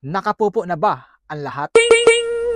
Nakapupo na ba ang lahat?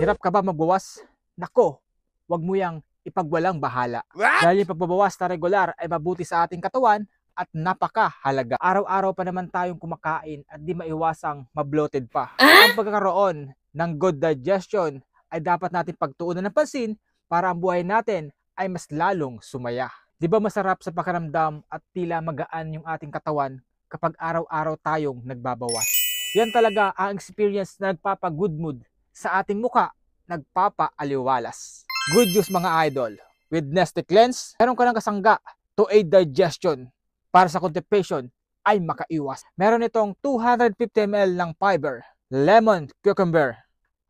Hirap ka ba magbawas? Nako, wag mo yang ipagwalang bahala. Dahil yung pagbabawas na regular ay mabuti sa ating katawan at napakahalaga. Araw-araw pa naman tayong kumakain at di maiwasang mabloated pa. Ang pagkakaroon ng good digestion ay dapat natin pagtuunan ng pansin para ang buhay natin ay mas lalong sumaya. Di ba masarap sa pakiramdam at tila magaan yung ating katawan kapag araw-araw tayong nagbabawas? Yan talaga ang experience na nagpapa-good mood sa ating muka, nagpapa-aliwalas. Good news mga idol, with Nestle Cleanse, meron ka ng kasangga to aid digestion para sa constipation ay makaiwas. Meron itong 250 ml ng fiber, lemon, cucumber,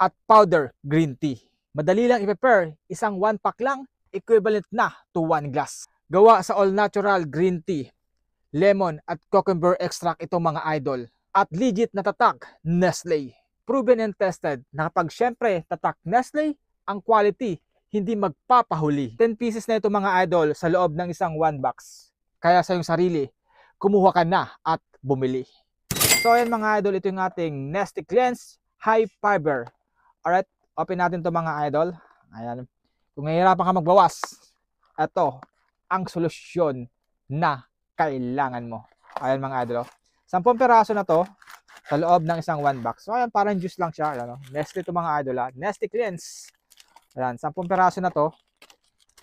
at powder green tea. Madali lang i-prepare, isang 1 pack lang, equivalent na to 1 glass. Gawa sa all-natural green tea, lemon at cucumber extract itong mga idol. At legit na tatak Nestle. Proven and tested na kapag syempre tatak Nestle, ang quality hindi magpapahuli. 10 pieces na ito mga idol sa loob ng isang 1 box. Kaya sa iyong sarili, kumuha ka na at bumili. So ayan mga idol, ito yung ating Nestle Cleanse High Fiber. Alright, open natin to mga idol. Ayan. Kung nahihirapan ka magbawas, ito ang solusyon na kailangan mo. Ayan mga idol. 10 peraso na to sa loob ng isang 1 box. So ayan, parang juice lang siya. Ayan, Nestle to mga idol. Nestle Cleanse. Ayan, 10 peraso na to.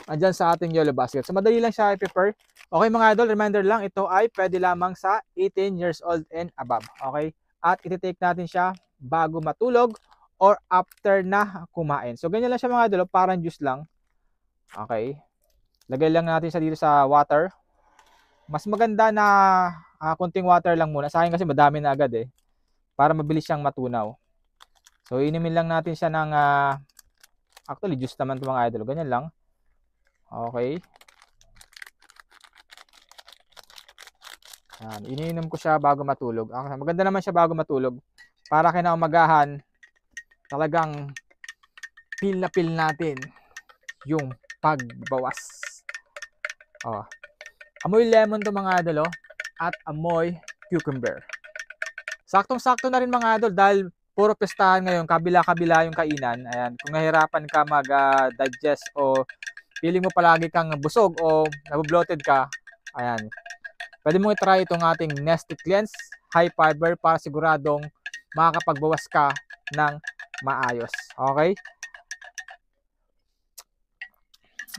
Andyan sa ating yellow basket. So madali lang siya i-prepare. Okay mga idol, reminder lang, ito ay pwede lamang sa 18 years old and above. Okay? At iti-take natin siya bago matulog or after na kumain. So ganyan lang siya mga idol, parang juice lang. Okay? Lagay lang natin siya dito sa water. Mas maganda na konting water lang muna. Sa akin kasi madami na agad eh. Para mabilis siyang matunaw. So inumin lang natin siya ng actually juice naman ito mga idol. Ganyan lang. Okay. Yan. Iniinom ko siya bago matulog. Maganda naman siya bago matulog. Para kinaumagahan, talagang feel na feel natin yung pagbawas. Oh. Amoy lemon to mga idol, at amoy cucumber. Saktong-sakto na rin mga idol dahil puro pestahan ngayon, kabila-kabila yung kainan. Ayan, kung nahirapan ka mag-digest o feeling mo palagi kang busog o nabubloated ka, ayan, pwede mo i-try itong ating Nestle Cleanse High Fiber para siguradong makakapagbawas ka ng maayos. Okay?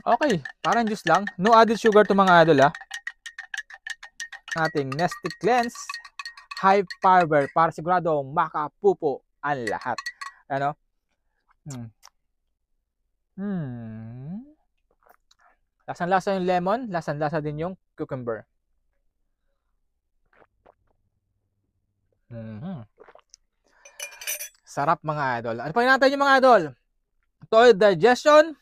Okay, parang juice lang. No added sugar to mga idol ating Nestle Cleanse High Fiber para sigurado makapupo ang lahat. Ano? Lasang-lasa yung lemon, lasang-lasa din yung cucumber. Sarap mga idol. Ano pa natin yung mga idol? Toilet digestion.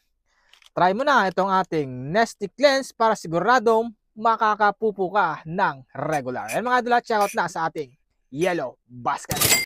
Try mo na itong ating Nestle Cleanse para siguradong makakapupo ka ng regular. Ayan mga idol, check out na sa ating yellow basket.